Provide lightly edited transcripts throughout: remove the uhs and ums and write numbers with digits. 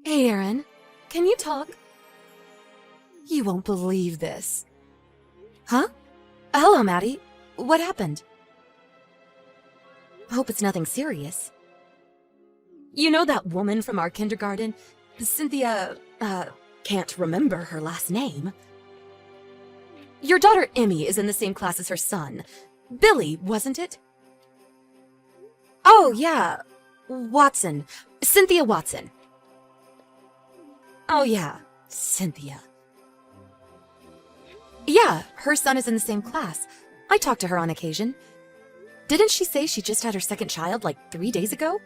Hey, Aaron. Can you talk? You won't believe this. Huh? Hello, Maddie. What happened? Hope it's nothing serious. You know that woman from our kindergarten? Cynthia, can't remember her last name. Your daughter Emmy is in the same class as her son. Billy, wasn't it? Oh, yeah. Watson. Cynthia Watson. Oh, yeah. Cynthia. Yeah, her son is in the same class. I talk to her on occasion. Didn't she say she just had her second child like 3 days ago?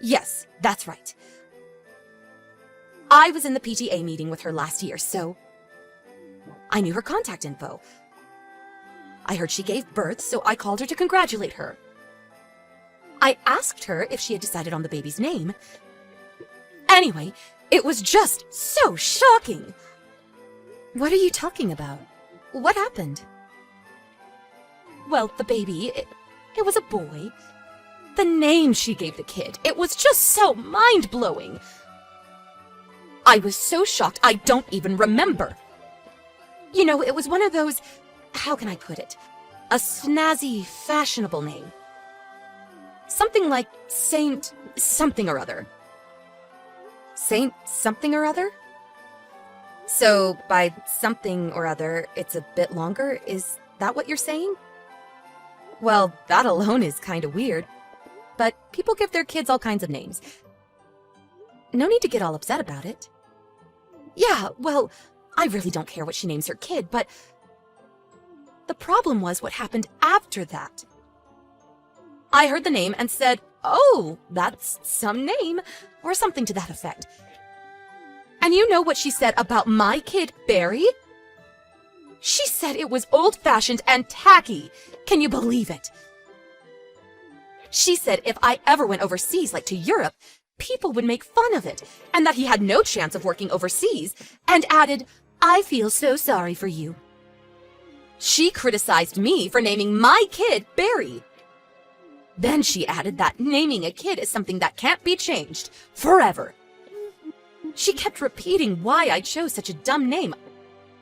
Yes, that's right. I was in the PTA meeting with her last year, so I knew her contact info. I heard she gave birth, so I called her to congratulate her. I asked her if she had decided on the baby's name. Anyway, it was just so shocking. What are you talking about? What happened? Well, the baby, it was a boy. The name she gave the kid, it was just so mind-blowing. I was so shocked I don't even remember. You know, it was one of those, how can I put it? A snazzy, fashionable name. Something like Saint something or other. Saint something or other? So, by something or other, it's a bit longer? Is that what you're saying? Well, that alone is kind of weird. But people give their kids all kinds of names. No need to get all upset about it. Yeah, well, I really don't care what she names her kid, but the problem was what happened after that. I heard the name and said, "Oh, that's some name," or something to that effect. And you know what she said about my kid, Barry? She said it was old-fashioned and tacky. Can you believe it? She said if I ever went overseas, like to Europe, people would make fun of it, and that he had no chance of working overseas, and added, "I feel so sorry for you." She criticized me for naming my kid Barry. Then she added that naming a kid is something that can't be changed forever. She kept repeating why I chose such a dumb name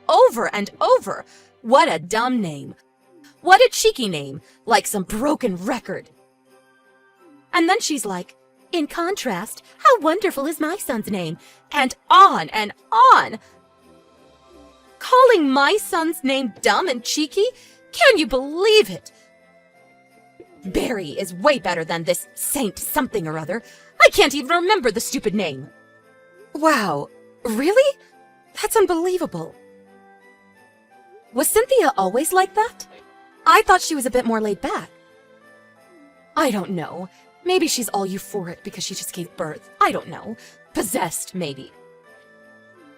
over and over. What a dumb name. What a cheeky name, like some broken record. And then she's like, "In contrast, how wonderful is my son's name?" And on and on. Calling my son's name dumb and cheeky? Can you believe it? Barry is way better than this Saint something or other. I can't even remember the stupid name. Wow, really? That's unbelievable. Was Cynthia always like that? I thought she was a bit more laid back. I don't know. Maybe she's all euphoric because she just gave birth. I don't know. Possessed, maybe.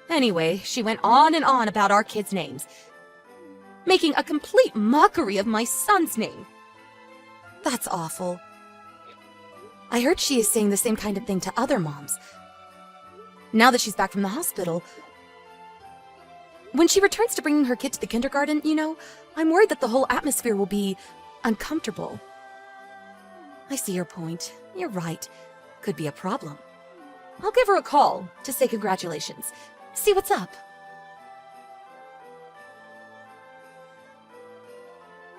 Anyway, she went on and on about our kids' names, making a complete mockery of my son's name. That's awful. I heard she is saying the same kind of thing to other moms. Now that she's back from the hospital, when she returns to bringing her kid to the kindergarten, you know, I'm worried that the whole atmosphere will be uncomfortable. I see your point. You're right. Could be a problem. I'll give her a call to say congratulations. See what's up.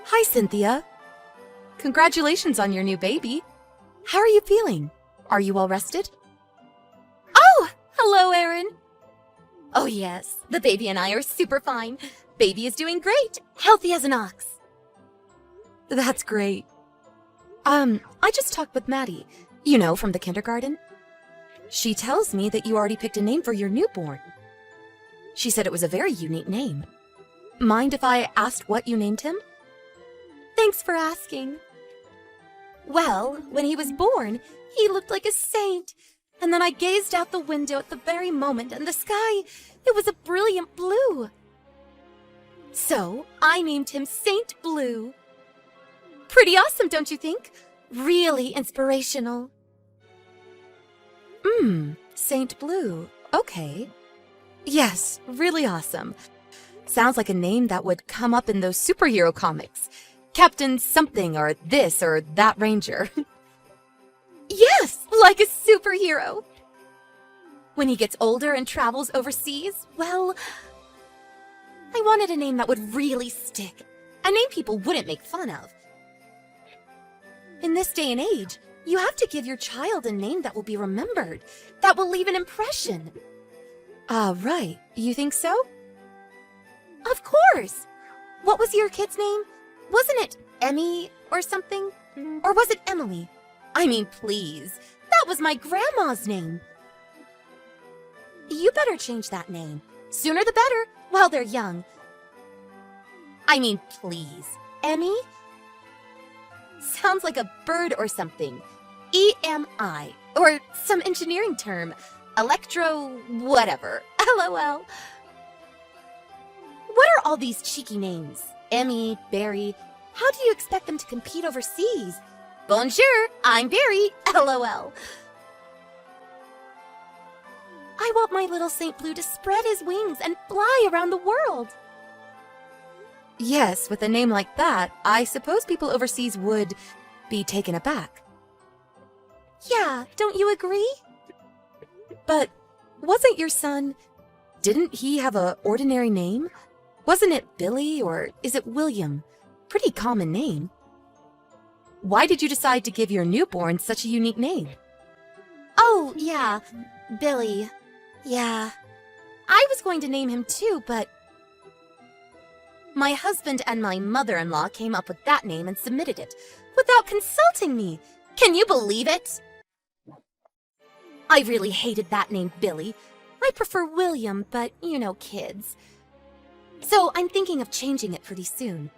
Hi, Cynthia. Congratulations on your new baby. How are you feeling? Are you all rested? Oh, hello, Erin. Oh, yes. The baby and I are super fine. Baby is doing great. Healthy as an ox. That's great. I just talked with Maddie, you know, from the kindergarten. She tells me that you already picked a name for your newborn. She said it was a very unique name. Mind if I asked what you named him? Thanks for asking. Well, when he was born, he looked like a saint. And then I gazed out the window at the very moment, and the sky, it was a brilliant blue. So, I named him Saint Blue. Pretty awesome, don't you think? Really inspirational. Saint Blue. Okay. Yes, really awesome. Sounds like a name that would come up in those superhero comics. Captain something or this or that ranger. Yes, like a superhero. When he gets older and travels overseas, well, I wanted a name that would really stick. A name people wouldn't make fun of. In this day and age, you have to give your child a name that will be remembered, that will leave an impression. Ah, right. You think so? Of course! What was your kid's name? Wasn't it Emmy or something? Or was it Emily? I mean, please. That was my grandma's name. You better change that name. Sooner the better, while they're young. I mean, please. Emmy? Sounds like a bird or something. EMI. Or some engineering term. Electro... whatever. LOL. What are all these cheeky names? Emmy, Barry. How do you expect them to compete overseas? Bonjour, I'm Barry. LOL. I want my little Saint Blue to spread his wings and fly around the world. Yes, with a name like that, I suppose people overseas would be taken aback. Yeah, don't you agree? But wasn't your son... didn't he have an ordinary name? Wasn't it Billy or is it William? Pretty common name. Why did you decide to give your newborn such a unique name? Oh, yeah, Billy. Yeah. I was going to name him too, but... my husband and my mother-in-law came up with that name and submitted it, without consulting me. Can you believe it? I really hated that name, Billy. I prefer William, but you know kids. So I'm thinking of changing it pretty soon.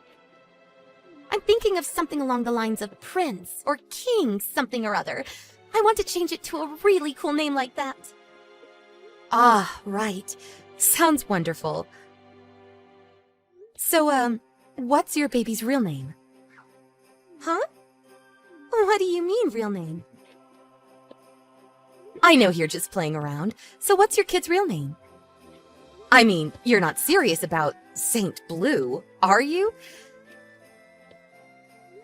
I'm thinking of something along the lines of Prince or King something or other. I want to change it to a really cool name like that. Ah, right. Sounds wonderful. So, what's your baby's real name? Huh? What do you mean, real name? I know you're just playing around, so what's your kid's real name? I mean, you're not serious about Saint Blue, are you?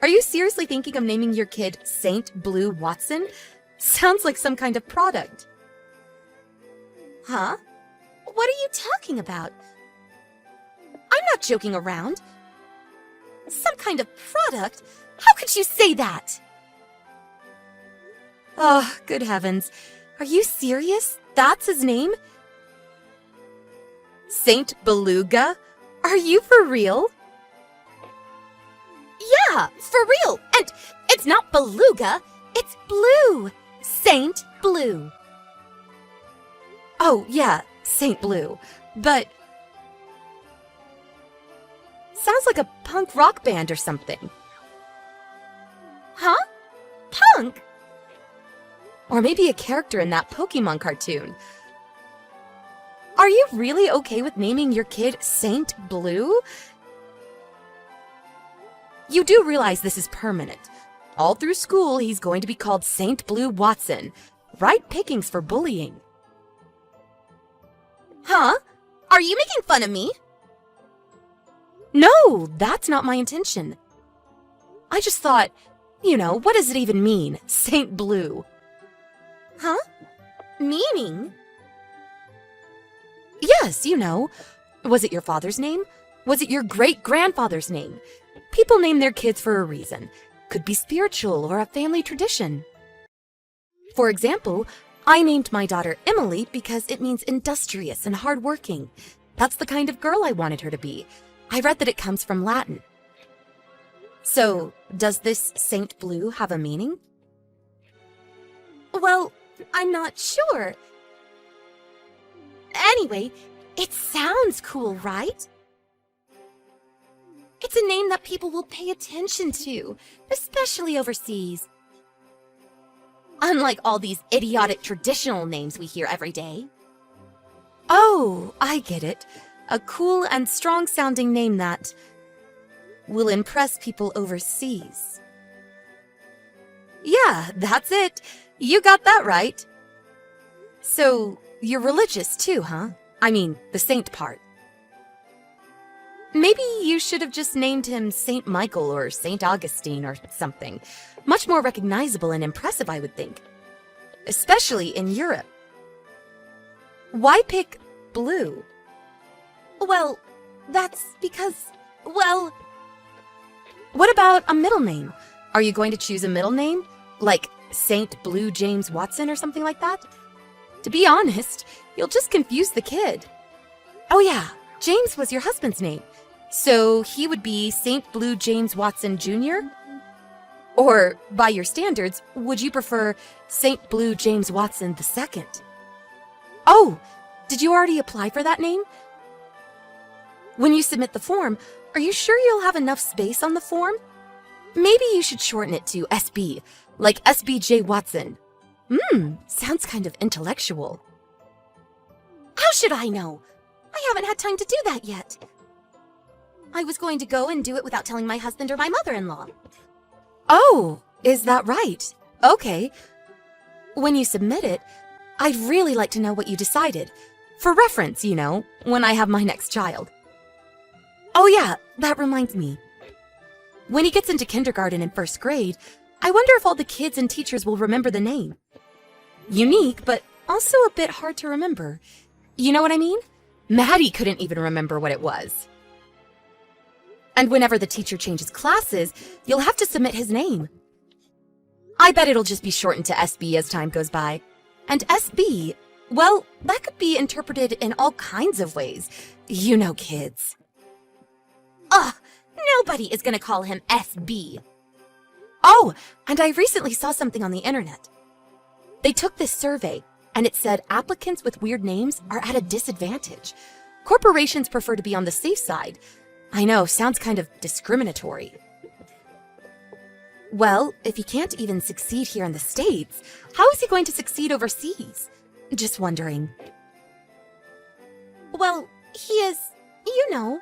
Are you seriously thinking of naming your kid Saint Blue Watson? Sounds like some kind of product. Huh? What are you talking about? I'm not joking around. Some kind of product? How could you say that? Oh, good heavens. Are you serious? That's his name? Saint Beluga? Are you for real? Yeah, for real. And it's not Beluga, it's Blue. Saint Blue. Oh, yeah, Saint Blue. But... sounds like a punk rock band or something. Huh? Punk? Or maybe a character in that Pokemon cartoon. Are you really okay with naming your kid Saint Blue? You do realize this is permanent. All through school, he's going to be called Saint Blue Watson. Right pickings for bullying. Huh? Are you making fun of me? No, that's not my intention. I just thought, you know, what does it even mean, Saint Blue? Huh? Meaning? Yes, you know. Was it your father's name? Was it your great-grandfather's name? People name their kids for a reason. Could be spiritual or a family tradition. For example, I named my daughter Emily because it means industrious and hardworking. That's the kind of girl I wanted her to be. I read that it comes from Latin. So, does this Saint Blue have a meaning? Well, I'm not sure. Anyway, it sounds cool, right? It's a name that people will pay attention to, especially overseas. Unlike all these idiotic traditional names we hear every day. Oh, I get it. A cool and strong-sounding name that will impress people overseas. Yeah, that's it. You got that right. So, you're religious too, huh? I mean, the saint part. Maybe you should have just named him Saint Michael or Saint Augustine or something. Much more recognizable and impressive, I would think. Especially in Europe. Why pick Blue? Well, that's because, well... What about a middle name? Are you going to choose a middle name? Like Saint Blue James Watson or something like that? To be honest, you'll just confuse the kid. Oh yeah, James was your husband's name. So he would be Saint Blue James Watson Jr.? Or, by your standards, would you prefer Saint Blue James Watson II? Oh, did you already apply for that name? When you submit the form, are you sure you'll have enough space on the form? Maybe you should shorten it to SB, like SBJ Watson. Sounds kind of intellectual. How should I know? I haven't had time to do that yet. I was going to go and do it without telling my husband or my mother-in-law. Oh, is that right? Okay. When you submit it, I'd really like to know what you decided. For reference, you know, when I have my next child. Oh yeah, that reminds me. When he gets into kindergarten and first grade, I wonder if all the kids and teachers will remember the name. Unique, but also a bit hard to remember. You know what I mean? Maddie couldn't even remember what it was. And whenever the teacher changes classes, you'll have to submit his name. I bet it'll just be shortened to SB as time goes by. And SB, well, that could be interpreted in all kinds of ways. You know kids. Ugh, nobody is gonna call him SB. Oh, and I recently saw something on the internet. They took this survey, and it said applicants with weird names are at a disadvantage. Corporations prefer to be on the safe side. I know, sounds kind of discriminatory. Well, if he can't even succeed here in the States, how is he going to succeed overseas? Just wondering. Well, he is, you know.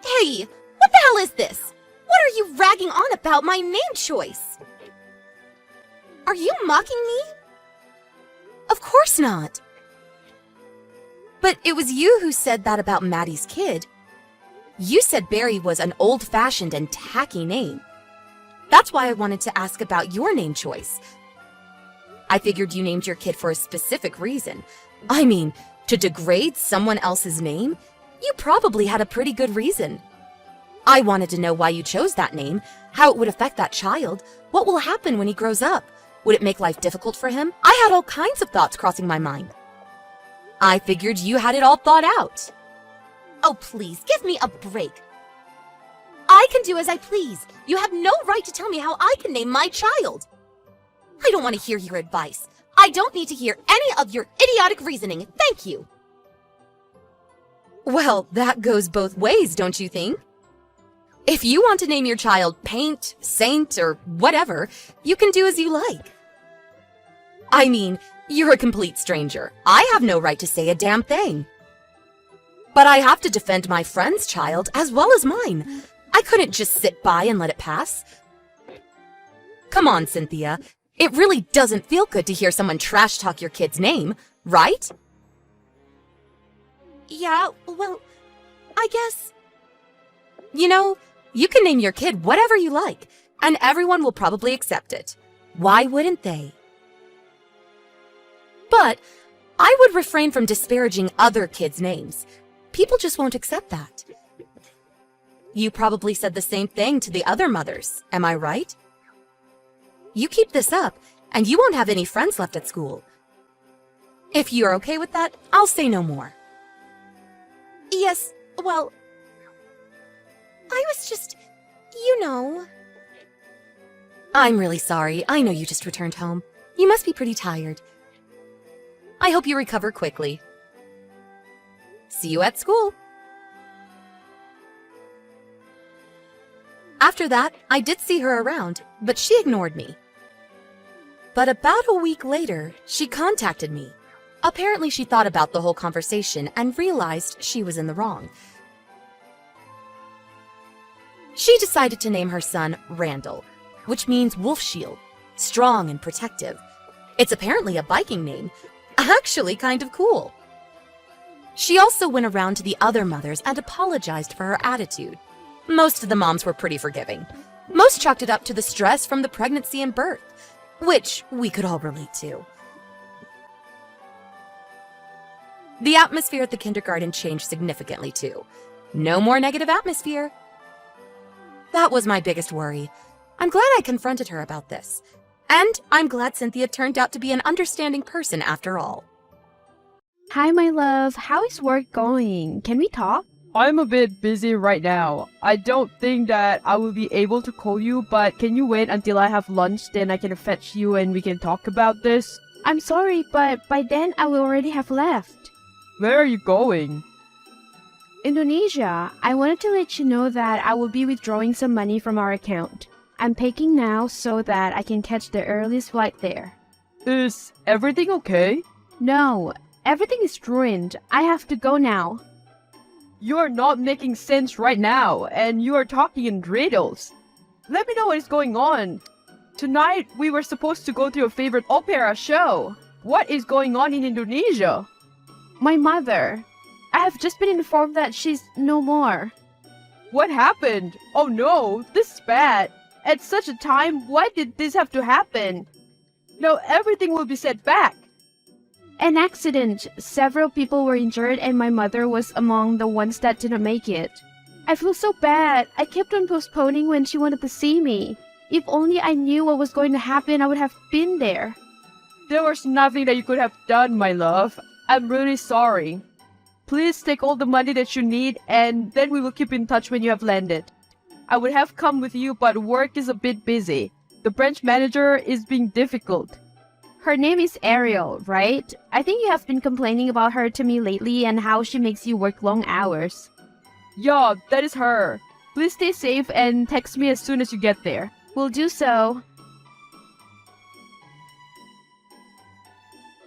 Hey, what the hell is this? What are you ragging on about my name choice? Are you mocking me? Of course not. But it was you who said that about Maddie's kid. You said Barry was an old-fashioned and tacky name. That's why I wanted to ask about your name choice. I figured you named your kid for a specific reason. I mean, to degrade someone else's name? You probably had a pretty good reason. I wanted to know why you chose that name, how it would affect that child, what will happen when he grows up. Would it make life difficult for him? I had all kinds of thoughts crossing my mind. I figured you had it all thought out. Oh, please, give me a break. I can do as I please. You have no right to tell me how I can name my child. I don't want to hear your advice. I don't need to hear any of your idiotic reasoning. Thank you. Well, that goes both ways, don't you think? If you want to name your child Paint, Saint, or whatever, you can do as you like. I mean, you're a complete stranger. I have no right to say a damn thing. But I have to defend my friend's child as well as mine. I couldn't just sit by and let it pass. Come on, Cynthia. It really doesn't feel good to hear someone trash talk your kid's name, right? Yeah, well, I guess... You know, you can name your kid whatever you like, and everyone will probably accept it. Why wouldn't they? But I would refrain from disparaging other kids' names. People just won't accept that. You probably said the same thing to the other mothers, am I right? You keep this up, and you won't have any friends left at school. If you're okay with that, I'll say no more. Yes, well... I was just... you know... I'm really sorry. I know you just returned home. You must be pretty tired. I hope you recover quickly. See you at school. After that, I did see her around, but she ignored me. But about a week later, she contacted me. Apparently, she thought about the whole conversation and realized she was in the wrong. She decided to name her son Randall, which means wolf shield, strong and protective. It's apparently a Viking name, actually kind of cool. She also went around to the other mothers and apologized for her attitude. Most of the moms were pretty forgiving. Most chalked it up to the stress from the pregnancy and birth, which we could all relate to. The atmosphere at the kindergarten changed significantly too. No more negative atmosphere. That was my biggest worry. I'm glad I confronted her about this. And I'm glad Cynthia turned out to be an understanding person after all. Hi, my love. How is work going? Can we talk? I'm a bit busy right now. I don't think that I will be able to call you, but can you wait until I have lunch, then I can fetch you and we can talk about this? I'm sorry, but by then I will already have left. Where are you going? Indonesia. I wanted to let you know that I will be withdrawing some money from our account. I'm packing now so that I can catch the earliest flight there. Is everything okay? No, everything is ruined. I have to go now. You're not making sense right now, and you are talking in riddles. Let me know what is going on. Tonight, we were supposed to go to your favorite opera show. What is going on in Indonesia? My mother. I have just been informed that she's no more. What happened? Oh no, this is bad. At such a time, why did this have to happen? Now everything will be set back. An accident. Several people were injured and my mother was among the ones that didn't make it. I feel so bad. I kept on postponing when she wanted to see me. If only I knew what was going to happen, I would have been there. There was nothing that you could have done, my love. I'm really sorry. Please take all the money that you need and then we will keep in touch when you have landed. I would have come with you, but work is a bit busy. The branch manager is being difficult. Her name is Ariel, right? I think you have been complaining about her to me lately and how she makes you work long hours. Yeah, that is her. Please stay safe and text me as soon as you get there. We'll do so.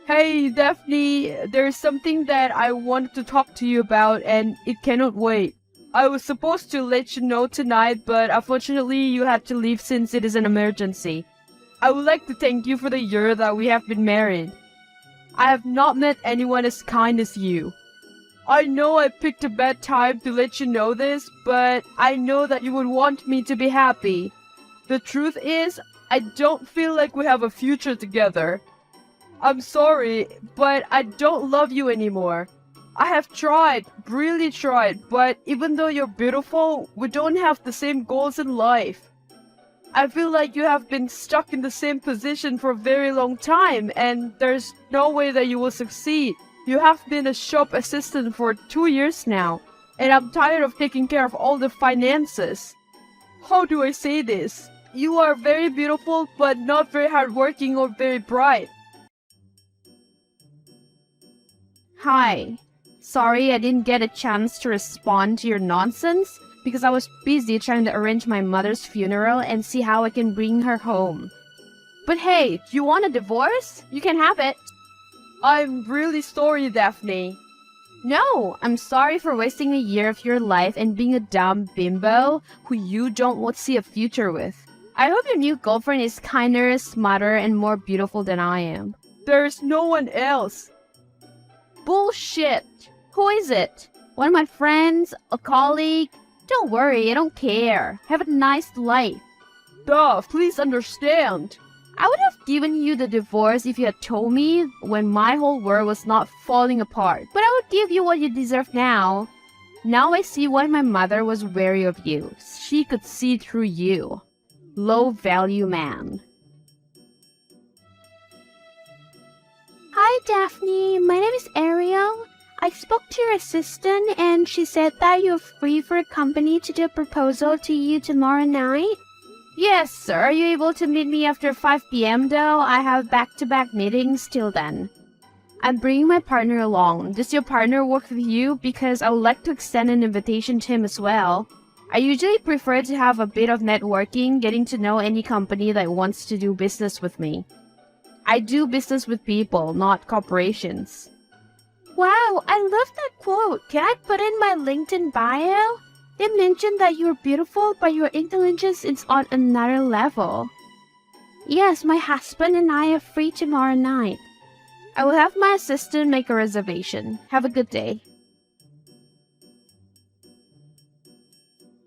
Hey, Daphne, there's something that I wanted to talk to you about and it cannot wait. I was supposed to let you know tonight, but unfortunately you had to leave since it is an emergency. I would like to thank you for the year that we have been married. I have not met anyone as kind as you. I know I picked a bad time to let you know this, but I know that you would want me to be happy. The truth is, I don't feel like we have a future together. I'm sorry, but I don't love you anymore. I have tried, really tried, but even though you're beautiful, we don't have the same goals in life. I feel like you have been stuck in the same position for a very long time, and there's no way that you will succeed. You have been a shop assistant for 2 years now, and I'm tired of taking care of all the finances. How do I say this? You are very beautiful, but not very hardworking or very bright. Hi. Sorry I didn't get a chance to respond to your nonsense because I was busy trying to arrange my mother's funeral and see how I can bring her home. But hey, do you want a divorce? You can have it. I'm really sorry, Daphne. No, I'm sorry for wasting a year of your life and being a dumb bimbo who you don't want to see a future with. I hope your new girlfriend is kinder, smarter, and more beautiful than I am. There's no one else. Bullshit! Who is it? One of my friends? A colleague? Don't worry, I don't care. Have a nice life. Duh, please understand. I would have given you the divorce if you had told me when my whole world was not falling apart. But I would give you what you deserve now. Now I see why my mother was wary of you. She could see through you. Low-value man. Hi, Daphne. My name is Ariel. I spoke to your assistant and she said that you're free for a company to do a proposal to you tomorrow night. Yes, sir. Are you able to meet me after 5 p.m. though? I have back-to-back meetings till then. I'm bringing my partner along. Does your partner work with you? Because I would like to extend an invitation to him as well. I usually prefer to have a bit of networking, getting to know any company that wants to do business with me. I do business with people, not corporations. Wow, I love that quote. Can I put in my LinkedIn bio? They mentioned that you're beautiful, but your intelligence is on another level. Yes, my husband and I are free tomorrow night. I will have my assistant make a reservation. Have a good day.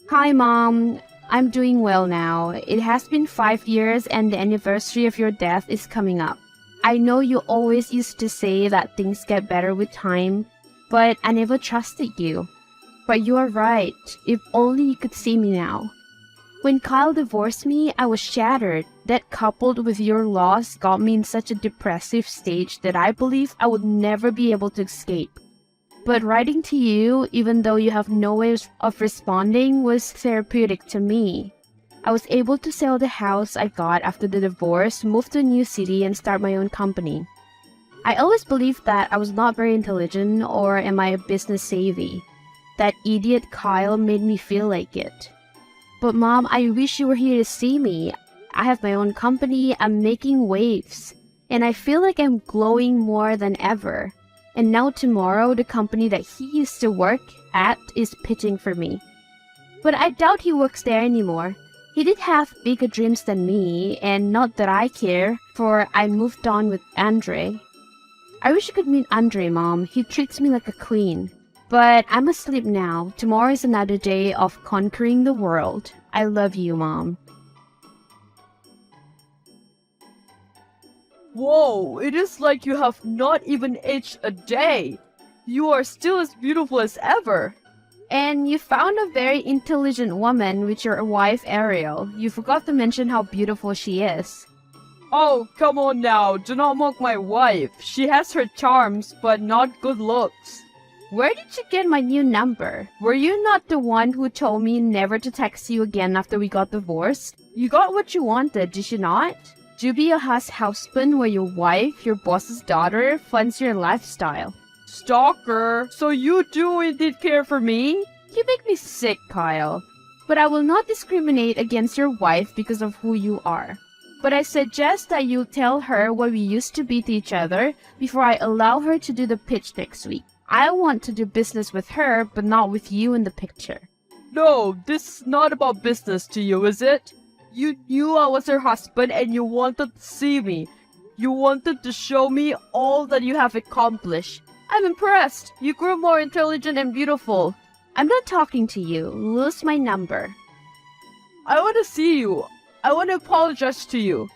Hi, Mom. I'm doing well now. It has been 5 years and the anniversary of your death is coming up. I know you always used to say that things get better with time, but I never trusted you. But you are right. If only you could see me now. When Kyle divorced me, I was shattered. That coupled with your loss got me in such a depressive stage that I believe I would never be able to escape. But writing to you, even though you have no way of responding, was therapeutic to me. I was able to sell the house I got after the divorce, move to a new city, and start my own company. I always believed that I was not very intelligent, or am I a business savvy? That idiot Kyle made me feel like it. But Mom, I wish you were here to see me. I have my own company, I'm making waves, and I feel like I'm glowing more than ever. And now tomorrow, the company that he used to work at is pitching for me. But I doubt he works there anymore. He did have bigger dreams than me, and not that I care, for I moved on with Andre. I wish you could meet Andre, Mom. He treats me like a queen. But I must sleep now. Tomorrow is another day of conquering the world. I love you, Mom. Whoa, it is like you have not even aged a day. You are still as beautiful as ever. And you found a very intelligent woman with your wife, Ariel. You forgot to mention how beautiful she is. Oh, come on now, do not mock my wife. She has her charms, but not good looks. Where did you get my new number? Were you not the one who told me never to text you again after we got divorced? You got what you wanted, did you not? To be a husband where your wife, your boss's daughter, funds your lifestyle. Stalker, so you do indeed care for me? You make me sick, Kyle. But I will not discriminate against your wife because of who you are. But I suggest that you tell her what we used to be to each other before I allow her to do the pitch next week. I want to do business with her, but not with you in the picture. No, this is not about business to you, is it? You knew I was her husband and you wanted to see me. You wanted to show me all that you have accomplished. I'm impressed. You grew more intelligent and beautiful. I'm not talking to you. Lose my number. I want to see you. I want to apologize to you.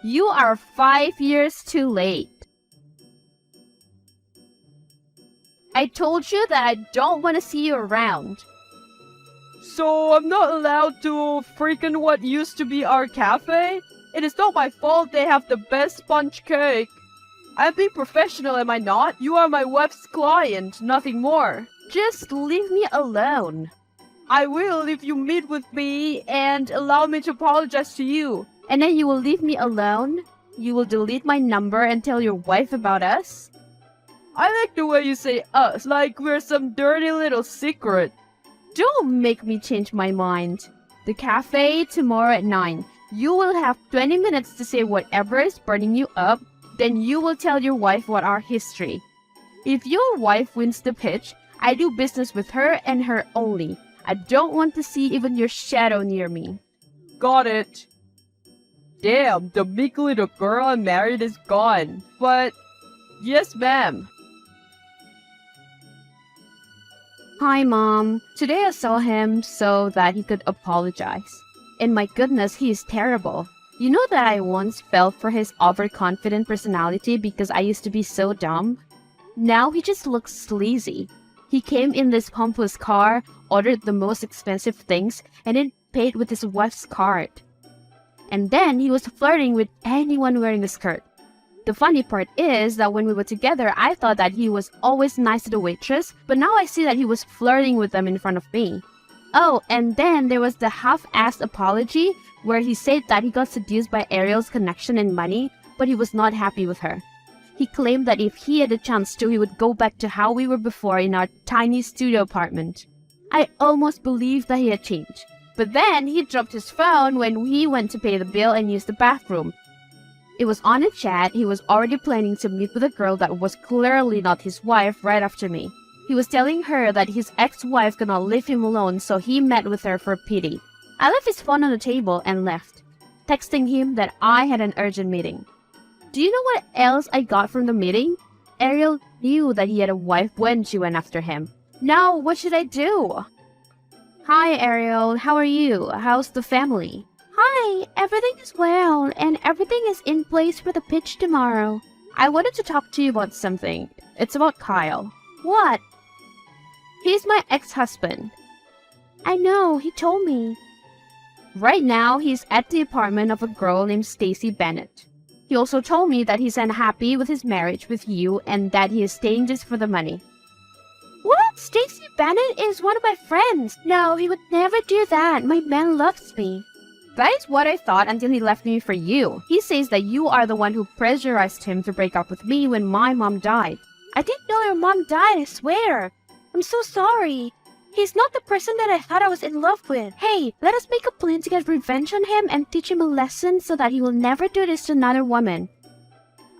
You are 5 years too late. I told you that I don't want to see you around. So I'm not allowed to freaking what used to be our cafe? It is not my fault they have the best sponge cake. I'm being professional, am I not? You are my wife's client, nothing more. Just leave me alone. I will if you meet with me and allow me to apologize to you. And then you will leave me alone? You will delete my number and tell your wife about us? I like the way you say us, like we're some dirty little secret. Don't make me change my mind. The cafe tomorrow at 9. You will have 20 minutes to say whatever is burning you up. Then you will tell your wife what our history. If your wife wins the pitch, I do business with her and her only. I don't want to see even your shadow near me. Got it. Damn, the meek little girl I married is gone. But, yes ma'am. Hi, Mom. Today I saw him so that he could apologize. And my goodness, he is terrible. You know that I once fell for his overconfident personality because I used to be so dumb? Now he just looks sleazy. He came in this pompous car, ordered the most expensive things, and then paid with his wife's card. And then he was flirting with anyone wearing a skirt. The funny part is that when we were together, I thought that he was always nice to the waitress, but now I see that he was flirting with them in front of me. Oh, and then there was the half-assed apology where he said that he got seduced by Ariel's connection and money, but he was not happy with her. He claimed that if he had a chance to, he would go back to how we were before in our tiny studio apartment. I almost believed that he had changed. But then he dropped his phone when he went to pay the bill and use the bathroom. It was on a chat. He was already planning to meet with a girl that was clearly not his wife right after me. He was telling her that his ex-wife could not leave him alone, so he met with her for pity. I left his phone on the table and left, texting him that I had an urgent meeting. Do you know what else I got from the meeting? Ariel knew that he had a wife when she went after him. Now, what should I do? Hi, Ariel. How are you? How's the family? Hi, everything is well, and everything is in place for the pitch tomorrow. I wanted to talk to you about something. It's about Kyle. What? He's my ex-husband. I know, he told me. Right now, he's at the apartment of a girl named Stacy Bennett. He also told me that he's unhappy with his marriage with you and that he is staying just for the money. What? Stacy Bennett is one of my friends. No, he would never do that. My man loves me. That is what I thought until he left me for you. He says that you are the one who pressurized him to break up with me when my mom died. I didn't know your mom died, I swear. I'm so sorry. He's not the person that I thought I was in love with. Hey, let us make a plan to get revenge on him and teach him a lesson so that he will never do this to another woman.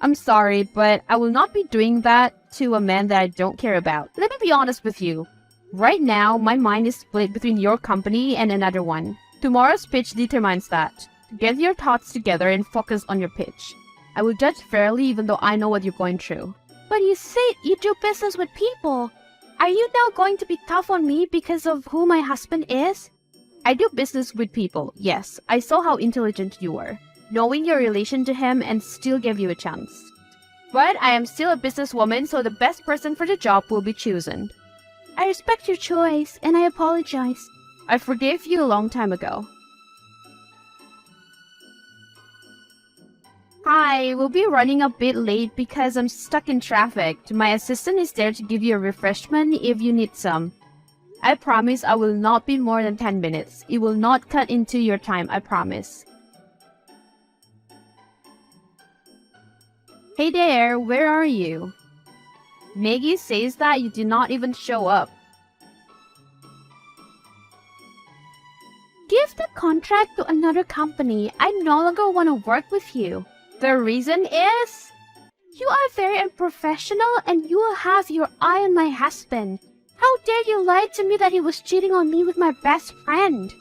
I'm sorry, but I will not be doing that to a man that I don't care about. Let me be honest with you. Right now, my mind is split between your company and another one. Tomorrow's pitch determines that. Get your thoughts together and focus on your pitch. I will judge fairly even though I know what you're going through. But you said you do business with people. Are you now going to be tough on me because of who my husband is? I do business with people, yes. I saw how intelligent you were, knowing your relation to him and still gave you a chance. But I am still a businesswoman, so the best person for the job will be chosen. I respect your choice, and I apologize. I forgave you a long time ago. Hi, we'll be running a bit late because I'm stuck in traffic. My assistant is there to give you a refreshment if you need some. I promise I will not be more than 10 minutes. It will not cut into your time, I promise. Hey there, where are you? Maggie says that you did not even show up. Give the contract to another company. I no longer want to work with you. The reason is... You are very unprofessional and you will have your eye on my husband. How dare you lie to me that he was cheating on me with my best friend?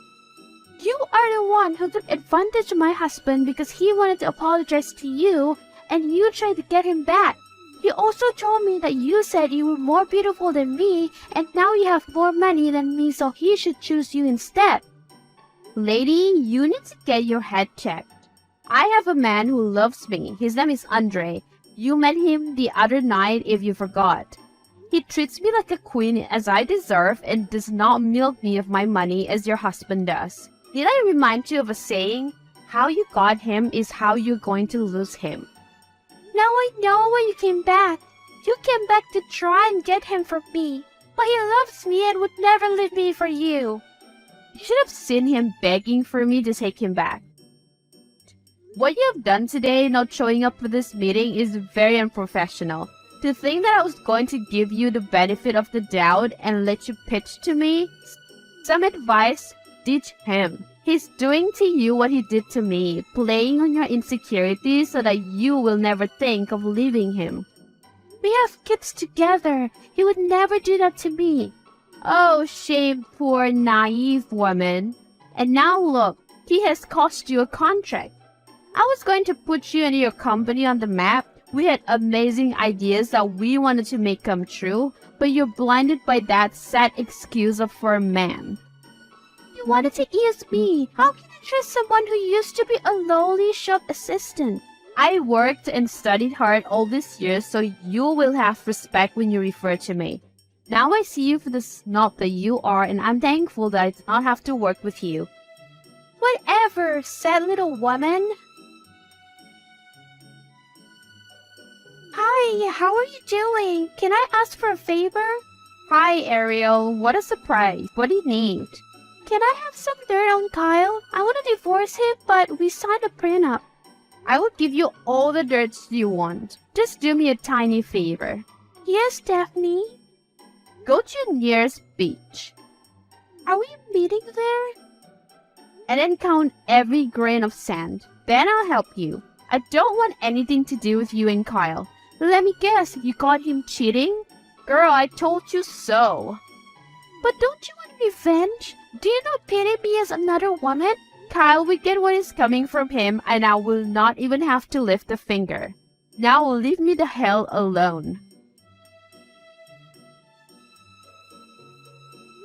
You are the one who took advantage of my husband because he wanted to apologize to you and you tried to get him back. He also told me that you said you were more beautiful than me and now you have more money than me, so he should choose you instead. Lady, you need to get your head checked. I have a man who loves me. His name is Andre. You met him the other night if you forgot. He treats me like a queen as I deserve and does not milk me of my money as your husband does. Did I remind you of a saying? How you got him is how you're going to lose him. Now I know why you came back. You came back to try and get him from me. But he loves me and would never leave me for you. You should have seen him begging for me to take him back. What you have done today, not showing up for this meeting, is very unprofessional. To think that I was going to give you the benefit of the doubt and let you pitch to me? Some advice? Ditch him. He's doing to you what he did to me, playing on your insecurities so that you will never think of leaving him. We have kids together. He would never do that to me. Oh, shame, poor naive woman. And now look, he has cost you a contract. I was going to put you and your company on the map. We had amazing ideas that we wanted to make come true, but you're blinded by that sad excuse of for a man. You wanted to ease me. How can you trust someone who used to be a lowly shop assistant? I worked and studied hard all these years, so you will have respect when you refer to me. Now I see you for the snob that you are, and I'm thankful that I did not have to work with you. Whatever, sad little woman. Hi, how are you doing? Can I ask for a favor? Hi, Ariel. What a surprise. What do you need? Can I have some dirt on Kyle? I want to divorce him, but we signed a prenup. I will give you all the dirt you want. Just do me a tiny favor. Yes, Daphne. Go to your nearest beach. Are we meeting there? And then count every grain of sand. Then I'll help you. I don't want anything to do with you and Kyle. Let me guess, you caught him cheating? Girl, I told you so. But don't you want revenge? Do you not pity me as another woman? Kyle will get what is coming from him and I will not even have to lift a finger. Now leave me the hell alone.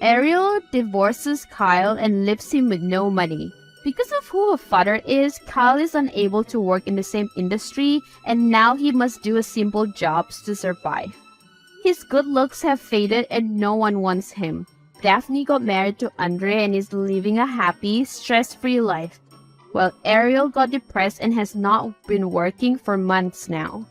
Ariel divorces Kyle and leaves him with no money. Because of who her father is, Kyle is unable to work in the same industry, and now he must do a simple jobs to survive. His good looks have faded and no one wants him. Daphne got married to Andre and is living a happy, stress-free life, while Ariel got depressed and has not been working for months now.